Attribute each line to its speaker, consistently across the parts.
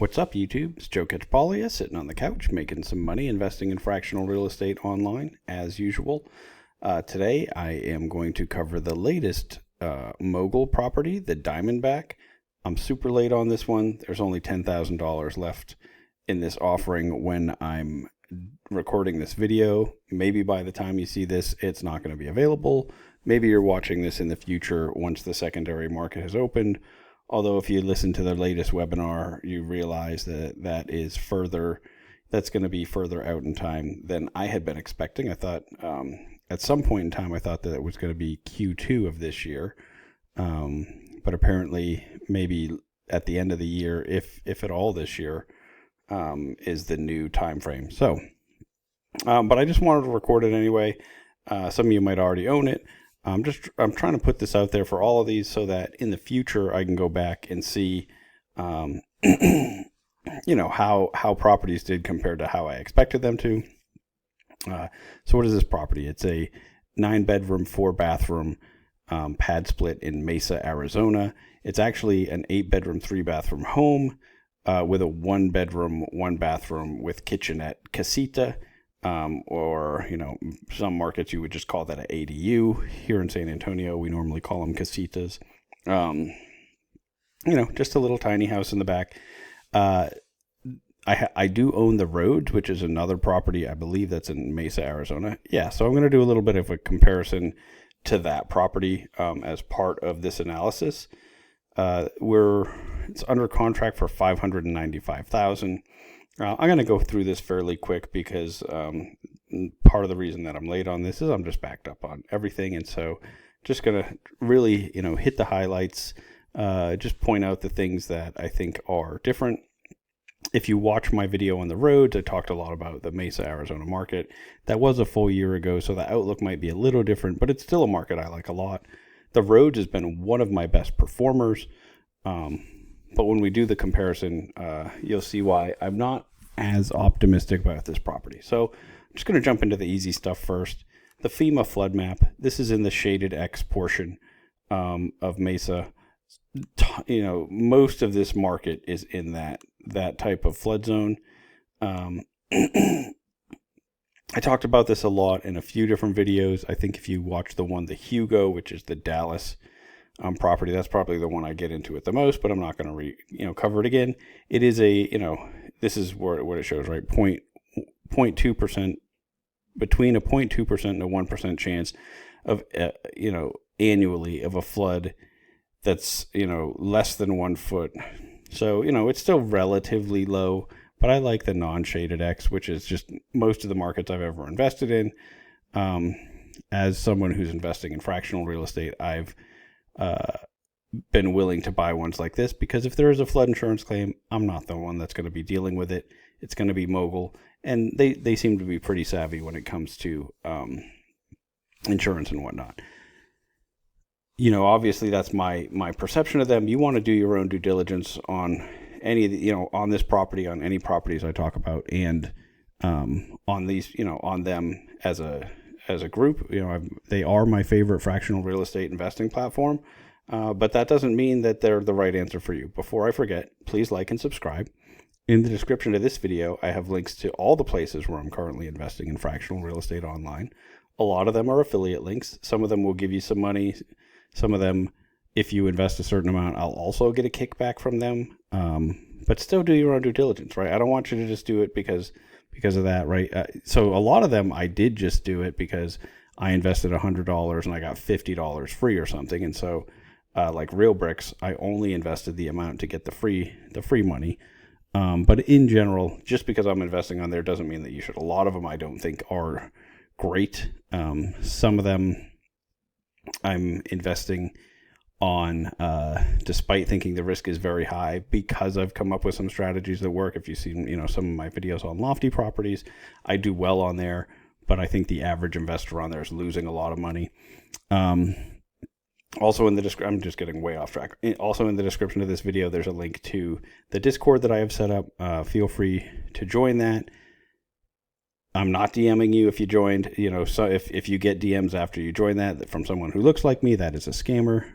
Speaker 1: What's up, YouTube? It's Joe Catchpolia sitting on the couch making some money investing in fractional real estate online as usual. Today I am going to cover the latest Mogul property, the Diamondback. I'm super late on this one. There's only $10,000 left in this offering when I'm recording this video. Maybe by the time you see this, it's not going to be available. Maybe you're watching this in the future once the secondary market has opened. Although if you listen to the latest webinar, you realize that that's going to be further out in time than I had been expecting. I thought at some point in time, I thought that it was going to be Q2 of this year. But apparently maybe at the end of the year, if at all this year, is the new time frame. So, but I just wanted to record it anyway. Some of you might already own it. I'm trying to put this out there for all of these so that in the future I can go back and see, how properties did compared to how I expected them to. So what is this property? It's a 9-bedroom, 4-bathroom Padsplit in Mesa, Arizona. It's actually an 8-bedroom, 3-bathroom home with a 1-bedroom, 1-bathroom with kitchenette casita. Or some markets you would just call that an ADU. Here in San Antonio, we normally call them casitas. Just a little tiny house in the back. I do own the Roads, which is another property. I believe that's in Mesa, Arizona. Yeah, so I'm going to do a little bit of a comparison to that property as part of this analysis. It's under contract for $595,000. I'm going to go through this fairly quick because part of the reason that I'm late on this is I'm just backed up on everything. And so just going to really, hit the highlights, just point out the things that I think are different. If you watch my video on the Roads, I talked a lot about the Mesa, Arizona market. That was a full year ago, so the outlook might be a little different, but it's still a market I like a lot. The Roads has been one of my best performers. But when we do the comparison, you'll see why I'm not as optimistic about this property. So I'm just going to jump into the easy stuff first. The FEMA flood map. This is in the shaded X portion of Mesa. Most of this market is in that type of flood zone. I talked about this a lot in a few different videos. I think if you watch the Hugo, which is the Dallas property, that's probably the one I get into it the most, but I'm not going to cover it again. It is this is what it shows, right? 0.2%, between a 0.2% and a 1% chance of annually of a flood that's less than 1 foot. So it's still relatively low, but I like the non-shaded X, which is just most of the markets I've ever invested in. As someone who's investing in fractional real estate, I've been willing to buy ones like this because if there is a flood insurance claim, I'm not the one that's going to be dealing with it. It's going to be Mogul, and they seem to be pretty savvy when it comes to insurance and whatnot. Obviously that's my perception of them. You want to do your own due diligence on any of the, on this property, on any properties I talk about, and on these, on them as a group. They are my favorite fractional real estate investing platform, but that doesn't mean that they're the right answer for you. Before I forget, please like and subscribe. In the description of this video, I have links to all the places where I'm currently investing in fractional real estate online. A lot of them are affiliate links. Some of them will give you some money. Some of them, if you invest a certain amount, I'll also get a kickback from them. But still do your own due diligence, right? I don't want you to just do it because of that, right? So a lot of them, I did just do it because I invested $100 and I got $50 free or something. And so, like Real Bricks, I only invested the amount to get the free money. But in general, just because I'm investing on there doesn't mean that you should. A lot of them I don't think are great. Some of them I'm investing on despite thinking the risk is very high because I've come up with some strategies that work. If you've seen some of my videos on lofty properties, I do well on there, but I think the average investor on there is losing a lot of money. Also in the I'm just getting way off track. Also in the description of this video, there's a link to the Discord that I have set up. Feel free to join that. I'm not DMing you if you joined, so if you get DMs after you join that from someone who looks like me, that is a scammer.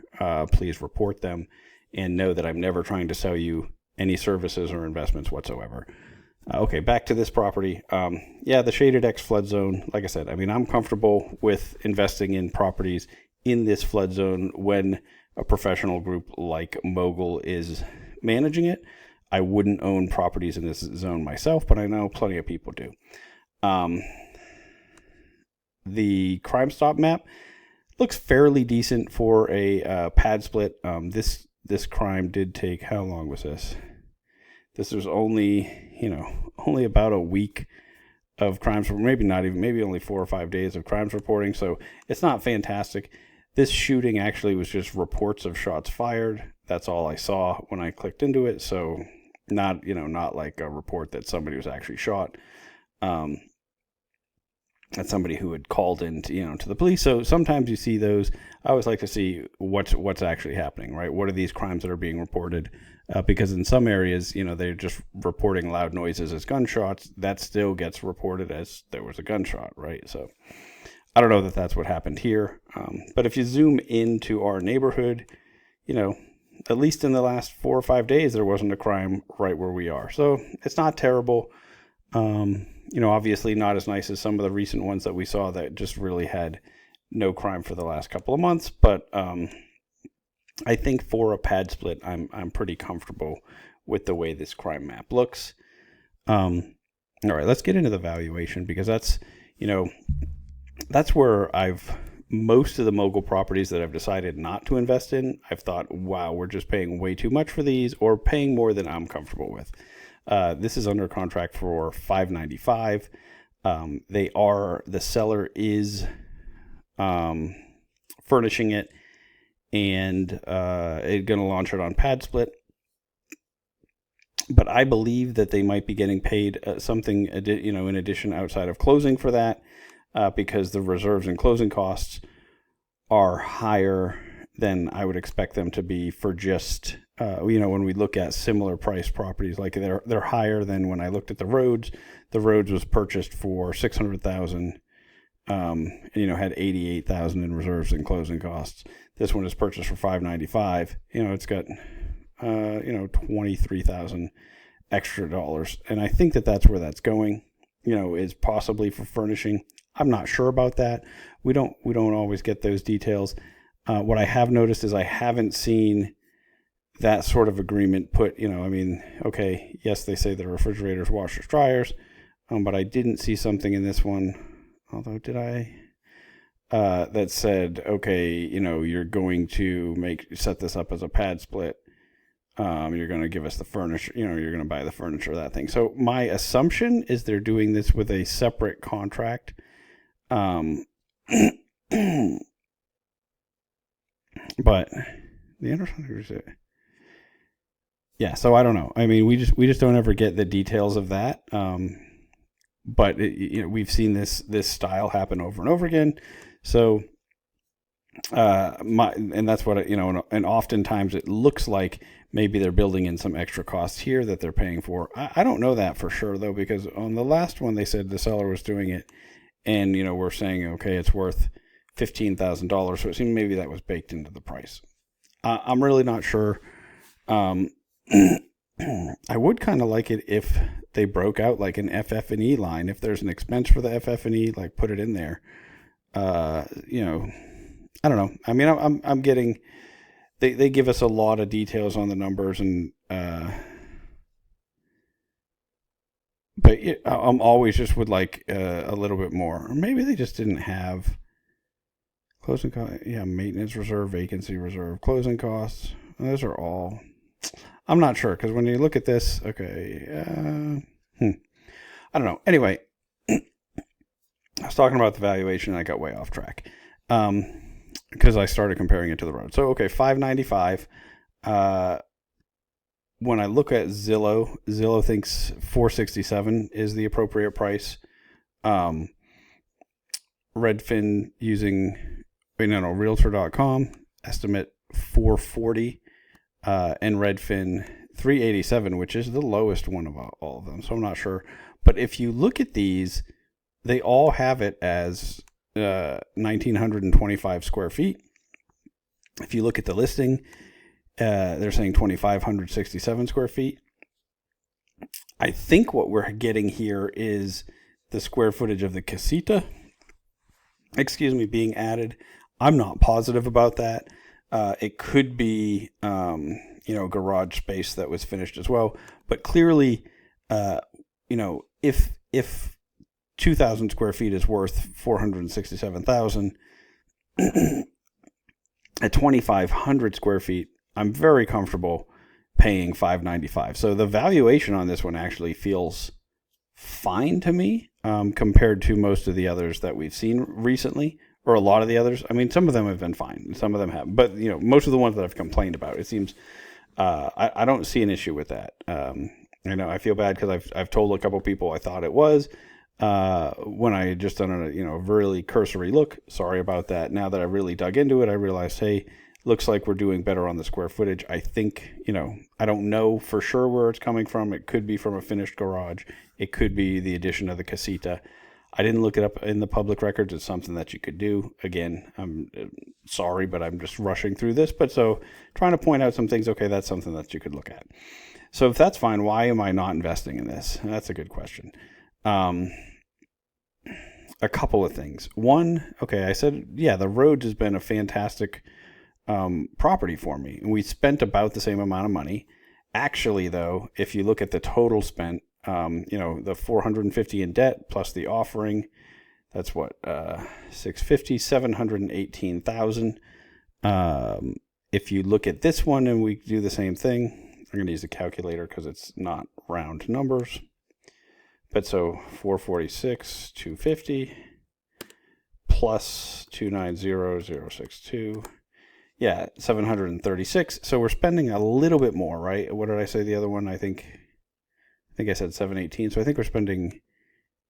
Speaker 1: Please report them and know that I'm never trying to sell you any services or investments whatsoever. Okay, back to this property. Yeah, the Shaded X flood zone, like I said, I mean, I'm comfortable with investing in properties in this flood zone when a professional group like Mogul is managing it. I wouldn't own properties in this zone myself, but I know plenty of people do. The Crime Stop map looks fairly decent for a Padsplit. This crime did take, how long was this? This was only about a week of crimes, maybe not even, maybe only 4 or 5 days of crimes reporting. So it's not fantastic. This shooting actually was just reports of shots fired. That's all I saw when I clicked into it. So not like a report that somebody was actually shot. That's somebody who had called in to the police. So sometimes you see those. I always like to see what's actually happening, right? What are these crimes that are being reported? Because in some areas, they're just reporting loud noises as gunshots. That still gets reported as there was a gunshot, right? So I don't know that that's what happened here. But if you zoom into our neighborhood, at least in the last 4 or 5 days, there wasn't a crime right where we are. So it's not terrible. Obviously not as nice as some of the recent ones that we saw that just really had no crime for the last couple of months. But I think for a Padsplit, I'm pretty comfortable with the way this crime map looks. All right, let's get into the valuation, because that's where most of the Mogul properties that I've decided not to invest in, I've thought, wow, we're just paying way too much for these, or paying more than I'm comfortable with. This is under contract for $595. The seller is furnishing it, and it's going to launch it on Padsplit. But I believe that they might be getting paid something, in addition outside of closing for that, because the reserves and closing costs are higher than I would expect them to be for just, when we look at similar price properties. Like they're higher than when I looked at the Rhodes. The Rhodes was purchased for $600,000, and had $88,000 in reserves and closing costs. This one is purchased for $595. It's got $23,000 extra dollars, and I think that that's where that's going. Is possibly for furnishing. I'm not sure about that. We don't always get those details. What I have noticed is I haven't seen that sort of agreement put, okay, yes, they say the refrigerators, washers, dryers, but I didn't see something in this one, although did I, that said, okay, you're going to set this up as a Padsplit. You're going to give us the furniture, you're going to buy the furniture, that thing. So my assumption is they're doing this with a separate contract. But the understanding, yeah. So I don't know. I mean, we just don't ever get the details of that. But we've seen this style happen over and over again. So, and that's what and oftentimes it looks like maybe they're building in some extra costs here that they're paying for. I don't know that for sure though, because on the last one they said the seller was doing it, and we're saying okay, it's worth $15,000, so it seemed maybe that was baked into the price. I'm really not sure. I would kind of like it if they broke out like an FF&E line. If there's an expense for the FF&E, like put it in there. I don't know. I mean, I'm getting. They give us a lot of details on the numbers, and but I'm always just would like a little bit more. Or maybe they just didn't have. Closing costs, yeah, maintenance reserve, vacancy reserve, closing costs. Those are all. I'm not sure, because when you look at this, okay, I don't know. Anyway, I was talking about the valuation, and I got way off track because I started comparing it to the road. So okay, $595. When I look at Zillow thinks $467 is the appropriate price. Redfin using. Realtor.com estimate $440, and Redfin $387, which is the lowest one of all of them. So I'm not sure, but if you look at these, they all have it as 1,925 square feet. If you look at the listing, they're saying 2,567 square feet. I think what we're getting here is the square footage of the casita, being added. I'm not positive about that. It could be, garage space that was finished as well. But clearly, if 2,000 square feet is worth 467,000 at 2,500 square feet, I'm very comfortable paying $595. So the valuation on this one actually feels fine to me, compared to most of the others that we've seen recently, or a lot of the others. I mean, some of them have been fine, some of them have, but most of the ones that I've complained about, it seems I don't see an issue with that. I feel bad because I've told a couple people I thought it was when I had just done a really cursory look. Sorry about that. Now that I really dug into it, I realized, hey, looks like we're doing better on the square footage. I think, I don't know for sure where it's coming from. It could be from a finished garage. It could be the addition of the casita. I didn't look it up in the public records. It's something that you could do. Again, I'm sorry, but I'm just rushing through this. But so trying to point out some things, okay, that's something that you could look at. So if that's fine, why am I not investing in this? That's a good question. A couple of things. One, okay, I said, yeah, the Rhodes has been a fantastic property for me. And we spent about the same amount of money. Actually, though, if you look at the total spent, the 450 in debt plus the offering, that's what, 650, 718,000. If you look at this one and we do the same thing, I'm going to use the calculator because it's not round numbers. But so 446, 250 plus 290,062. Yeah, 736. So we're spending a little bit more, right? What did I say the other one? I think I said 718. So I think we're spending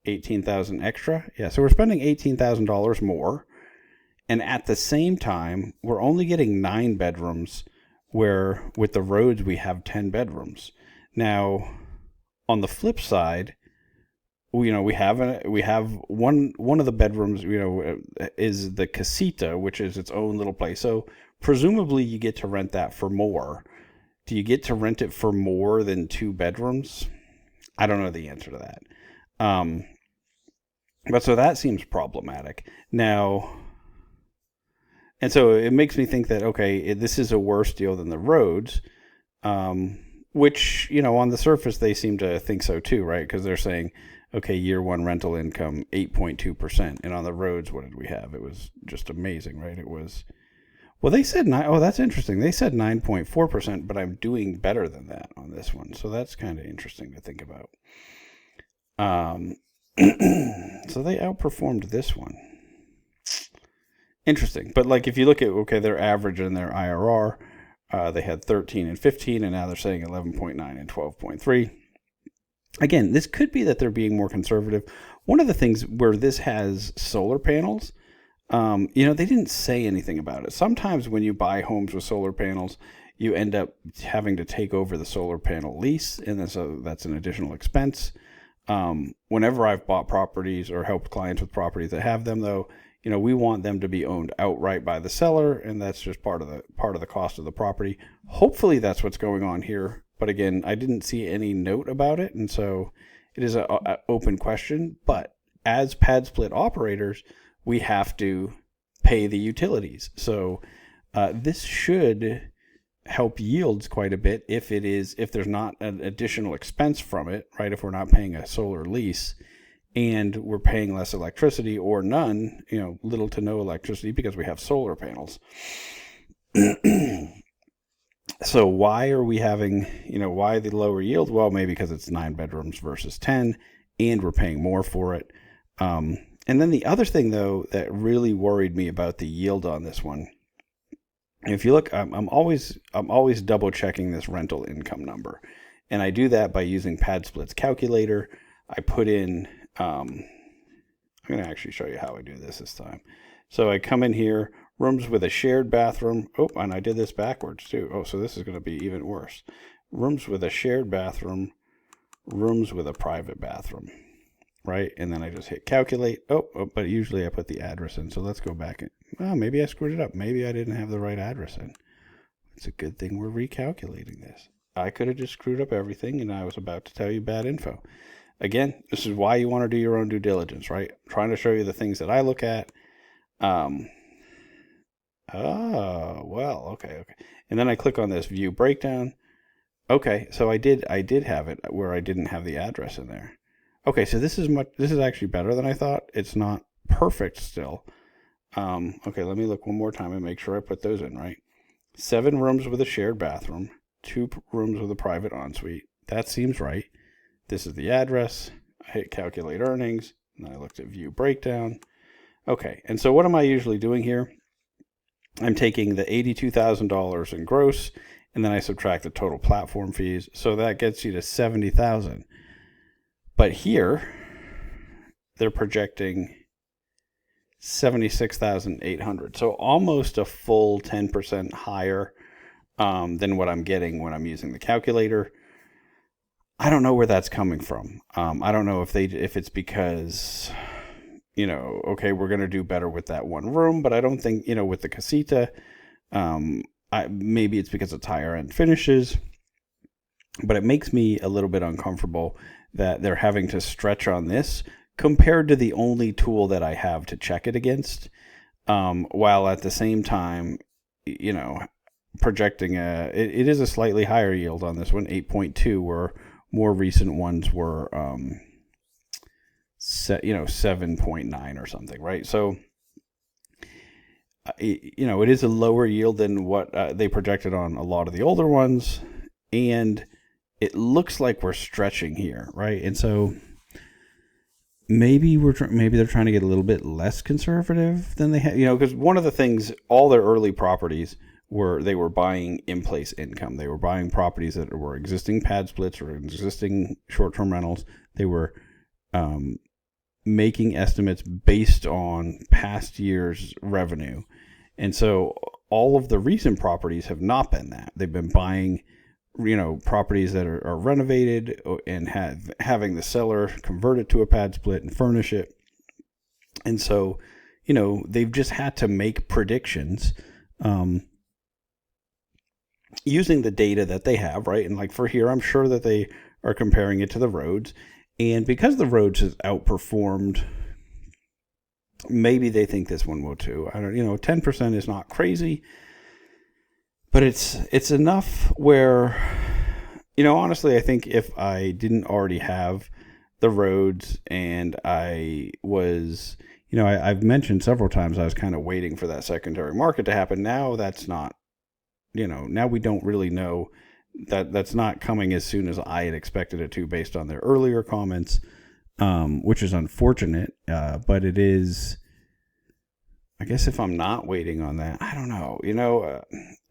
Speaker 1: 18,000 extra. Yeah, so we're spending $18,000 more. And at the same time, we're only getting 9 bedrooms, where with the Rhodes we have 10 bedrooms. Now, on the flip side, we have one of the bedrooms, is the casita, which is its own little place. So presumably you get to rent that for more. Do you get to rent it for more than 2 bedrooms? I don't know the answer to that. But so that seems problematic. Now, and so it makes me think that, okay, this is a worse deal than the Rhodes, which, on the surface, they seem to think so too, right? Because they're saying, okay, year one rental income, 8.2%. And on the Rhodes, what did we have? It was just amazing, right? It was, well, they said, that's interesting. They said 9.4%, but I'm doing better than that on this one. So that's kind of interesting to think about. So they outperformed this one. Interesting. But like if you look at, okay, their average and their IRR, they had 13 and 15, and now they're saying 11.9 and 12.3. Again, this could be that they're being more conservative. One of the things where this has solar panels, they didn't say anything about it. Sometimes when you buy homes with solar panels, you end up having to take over the solar panel lease, and so that's an additional expense. Whenever I've bought properties or helped clients with properties that have them, though, we want them to be owned outright by the seller, and that's just part of the cost of the property. Hopefully that's what's going on here. But again, I didn't see any note about it, and so it is an open question. But as Padsplit operators, we have to pay the utilities. So this should help yields quite a bit if there's not an additional expense from it, right? If we're not paying a solar lease and we're paying less electricity or none, little to no electricity because we have solar panels. So why are we having, why the lower yield? Well, maybe because it's 9 bedrooms versus 10 and we're paying more for it. And then the other thing, though, that really worried me about the yield on this one, if you look, I'm always double checking this rental income number, and I do that by using Padsplit's calculator. I put in, I'm going to actually show you how I do this time. So I come in here, rooms with a shared bathroom. Oh, and I did this backwards too. Oh, so this is going to be even worse. Rooms with a shared bathroom, rooms with a private bathroom, right? And then I just hit calculate. Oh, but usually I put the address in. So let's go back. Maybe I screwed it up. Maybe I didn't have the right address in. It's a good thing we're recalculating this. I could have just screwed up everything, and I was about to tell you bad info. Again, this is why you want to do your own due diligence, right? I'm trying to show you the things that I look at. Oh, well, okay. And then I click on this view breakdown. Okay, so I did have it where I didn't have the address in there. Okay, so this is actually better than I thought. It's not perfect still. Okay, let me look one more time and make sure I put those in right. 7 rooms with a shared bathroom, 2 rooms with a private ensuite. That seems right. This is the address. I hit calculate earnings, and then I looked at view breakdown. Okay, and so what am I usually doing here? I'm taking the $82,000 in gross, and then I subtract the total platform fees. So that gets you to $70,000. But here, they're projecting $76,800. So almost a full 10% higher than what I'm getting when I'm using the calculator. I don't know where that's coming from. I don't know if it's because, okay, we're going to do better with that one room, but I don't think, with the casita, maybe it's because it's higher end finishes, but it makes me a little bit uncomfortable that they're having to stretch on this compared to the only tool that I have to check it against, while at the same time, projecting it is a slightly higher yield on this one, 8.2, where more recent ones were 7.9 or something, right? So it is a lower yield than what they projected on a lot of the older ones, and it looks like we're stretching here, right? And so maybe they're trying to get a little bit less conservative than they had, because one of the things, all their early properties they were buying in-place income. They were buying properties that were existing pad splits or existing short-term rentals. They were making estimates based on past year's revenue. And so all of the recent properties have not been that. They've been buying, properties that are renovated and having the seller convert it to a pad split and furnish it. And so, they've just had to make predictions using the data that they have, right? And like for here, I'm sure that they are comparing it to the roads. And because the roads has outperformed, maybe they think this one will too. I don't, 10% is not crazy, but it's enough where, honestly, I think if I didn't already have the roads and I was, I've mentioned several times I was kind of waiting for that secondary market to happen. Now that's not, now we don't really know that's not coming as soon as I had expected it to based on their earlier comments, which is unfortunate. But it is, I guess if I'm not waiting on that, I don't know.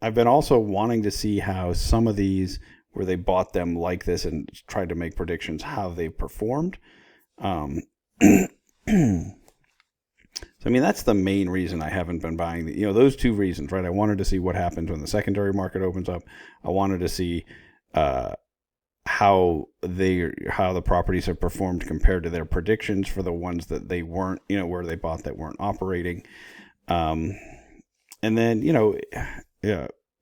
Speaker 1: I've been also wanting to see how some of these where they bought them like this and tried to make predictions, how they performed. So, that's the main reason I haven't been buying those two reasons, right? I wanted to see what happens when the secondary market opens up. I wanted to see how the properties have performed compared to their predictions for the ones that they weren't, where they bought that weren't operating. And then,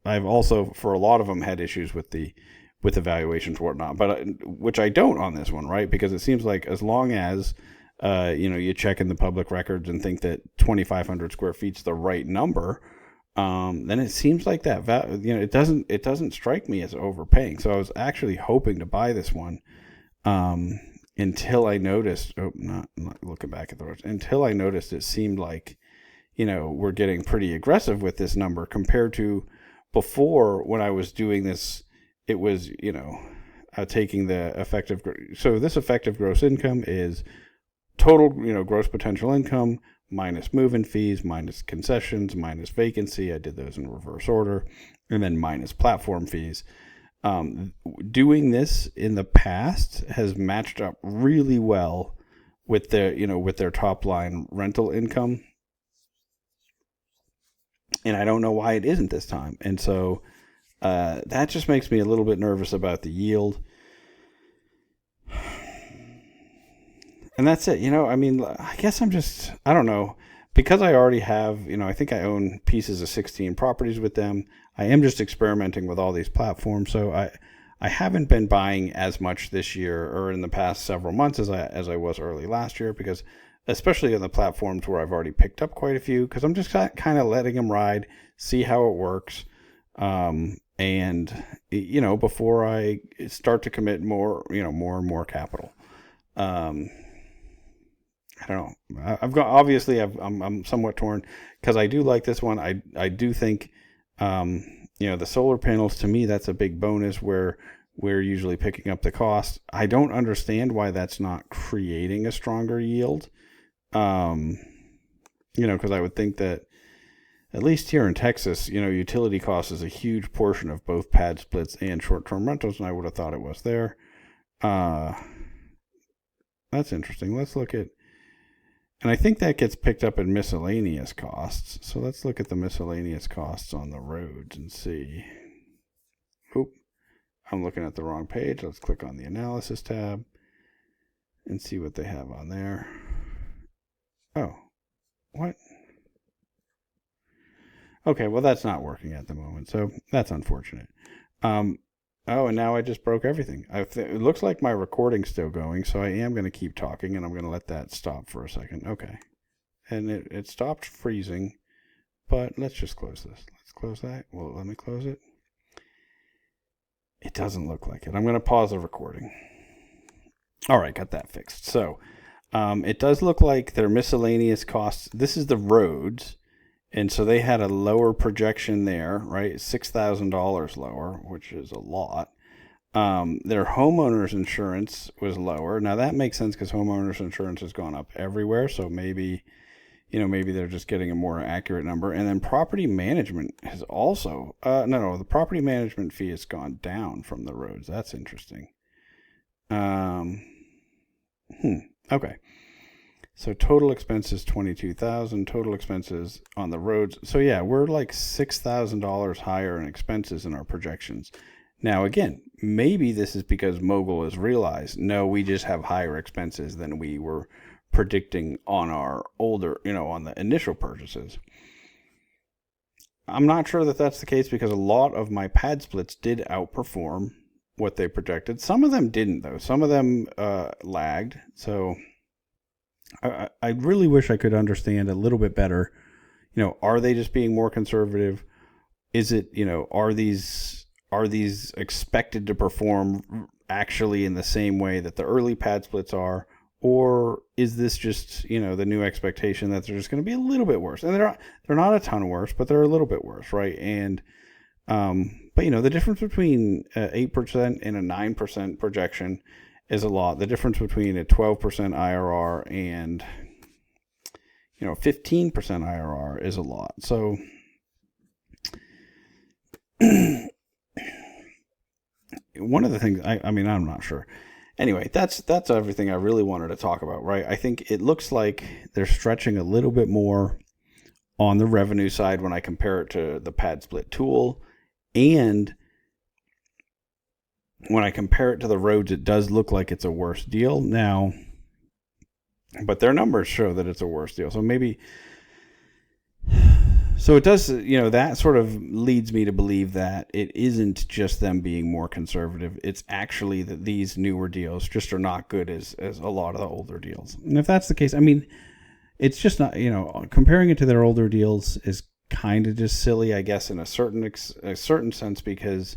Speaker 1: I've also, for a lot of them, had issues with the valuations and whatnot, but which I don't on this one, right? Because it seems like as long as you check in the public records and think that 2,500 square feet's the right number, then it seems like that it doesn't strike me as overpaying. So I was actually hoping to buy this one until I noticed. Not looking back at the roads. Until I noticed it seemed like we're getting pretty aggressive with this number compared to before when I was doing this. It was taking the effective. So this effective gross income is total, gross potential income minus move-in fees, minus concessions, minus vacancy. I did those in reverse order, and then minus platform fees. Doing this in the past has matched up really well with their top line rental income, and I don't know why it isn't this time. And so that just makes me a little bit nervous about the yield. And that's it. I guess I don't know, because I already have, I think I own pieces of 16 properties with them. I am just experimenting with all these platforms. So I haven't been buying as much this year or in the past several months as I was early last year, because especially on the platforms where I've already picked up quite a few, because I'm just kind of letting them ride, see how it works. And before I start to commit more and more capital. I don't know. I'm somewhat torn, because I do like this one. I do think, the solar panels, to me, that's a big bonus where we're usually picking up the cost. I don't understand why that's not creating a stronger yield. Because I would think that at least here in Texas, utility cost is a huge portion of both pad splits and short-term rentals, and I would have thought it was there. That's interesting. Let's look at, and I think that gets picked up in miscellaneous costs. So let's look at the miscellaneous costs on the roads and see. Oop, I'm looking at the wrong page. Let's click on the analysis tab and see what they have on there. Oh, what? Okay, well, that's not working at the moment, so that's unfortunate. And now I just broke everything. It looks like my recording's still going, so I am going to keep talking, and I'm going to let that stop for a second. Okay. And it stopped freezing, but let's just close this. Let's close that. Well, let me close it. It doesn't look like it. I'm going to pause the recording. All right, got that fixed. So it does look like their miscellaneous costs. This is the roads. And so they had a lower projection there, right? $6,000 lower, which is a lot. Their homeowners insurance was lower. Now that makes sense because homeowners insurance has gone up everywhere. So maybe they're just getting a more accurate number. And then property management has also, the property management fee has gone down from the roads. That's interesting. Okay. So total expenses, $22,000, total expenses on the roads. So yeah, we're like $6,000 higher in expenses in our projections. Now, again, maybe this is because Mogul has realized, no, we just have higher expenses than we were predicting on our older, on the initial purchases. I'm not sure that that's the case, because a lot of my pad splits did outperform what they projected. Some of them didn't, though. Some of them lagged. So I really wish I could understand a little bit better. Are they just being more conservative? Is it, are these expected to perform actually in the same way that the early pad splits are? Or is this just, the new expectation that they're just going to be a little bit worse? And they're not a ton worse, but they're a little bit worse, right? And but the difference between 8% and a 9% projection is a lot. The difference between a 12% IRR and 15% IRR is a lot. So one of the things I'm not sure. Anyway, that's everything I really wanted to talk about, right? I think it looks like they're stretching a little bit more on the revenue side when I compare it to the pad split tool, and when I compare it to the roads, it does look like it's a worse deal now, but their numbers show that it's a worse deal. So maybe, so it does, that sort of leads me to believe that it isn't just them being more conservative. It's actually that these newer deals just are not good as a lot of the older deals. And if that's the case, it's just not, comparing it to their older deals is kind of just silly, I guess, in a certain sense, because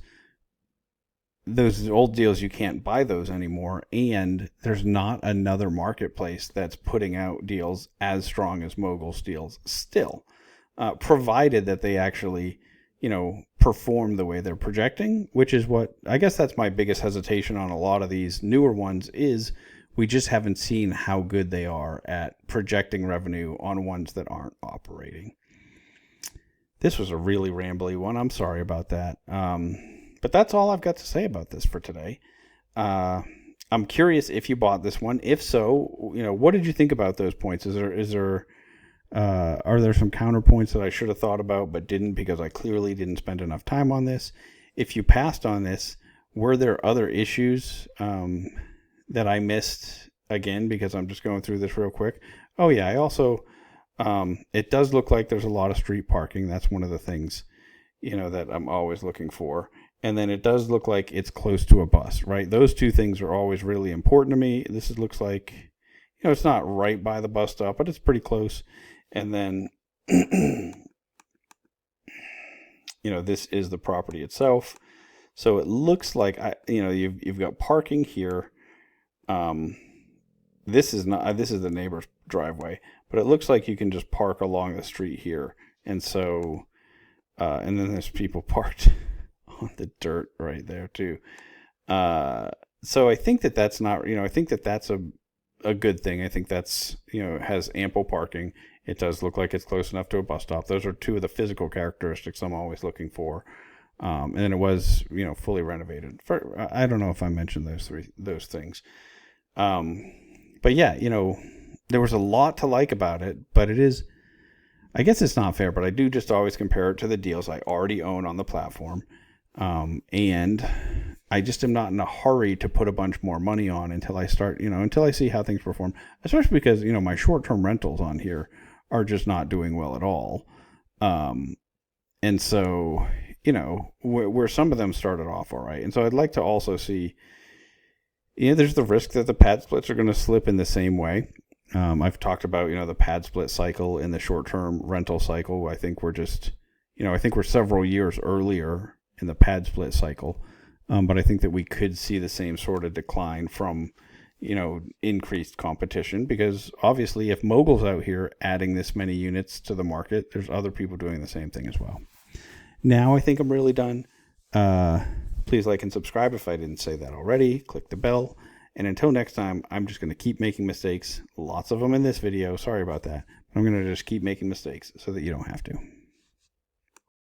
Speaker 1: those old deals, you can't buy those anymore, and there's not another marketplace that's putting out deals as strong as Mogul's deals still, provided that they actually, perform the way they're projecting, which is what, I guess that's my biggest hesitation on a lot of these newer ones, is we just haven't seen how good they are at projecting revenue on ones that aren't operating. This was a really rambly one. I'm sorry about that. But that's all I've got to say about this for today. I'm curious if you bought this one. If so, what did you think about those points? Are there some counterpoints that I should have thought about but didn't, because I clearly didn't spend enough time on this? If you passed on this, were there other issues that I missed, again, because I'm just going through this real quick? Oh yeah, I also, it does look like there's a lot of street parking. That's one of the things, that I'm always looking for. and then it does look like it's close to a bus, right? Those two things are always really important to me. This looks like, it's not right by the bus stop, but it's pretty close. And then, this is the property itself. So it looks like you've got parking here. This is the neighbor's driveway, but it looks like you can just park along the street here. And so, and then there's people parked on the dirt right there too. So I think that's not, I think that's a good thing. I think that's, has ample parking. It does look like it's close enough to a bus stop. Those are two of the physical characteristics I'm always looking for. And then it was, fully renovated. I don't know if I mentioned those things. But yeah, there was a lot to like about it, but I guess it's not fair, but I do just always compare it to the deals I already own on the platform. And I just am not in a hurry to put a bunch more money on until I start, until I see how things perform, especially because, my short-term rentals on here are just not doing well at all. And so, where some of them started off all right. And so I'd like to also see, there's the risk that the pad splits are going to slip in the same way. I've talked about, the pad split cycle and the short-term rental cycle. I think we're just, I think we're several years earlier in the pad split cycle. But I think that we could see the same sort of decline from, increased competition, because obviously if Mogul's out here adding this many units to the market, there's other people doing the same thing as well. Now I think I'm really done. Please like and subscribe if I didn't say that already. Click the bell. And until next time, I'm just going to keep making mistakes. Lots of them in this video. Sorry about that. I'm going to just keep making mistakes so that you don't have to.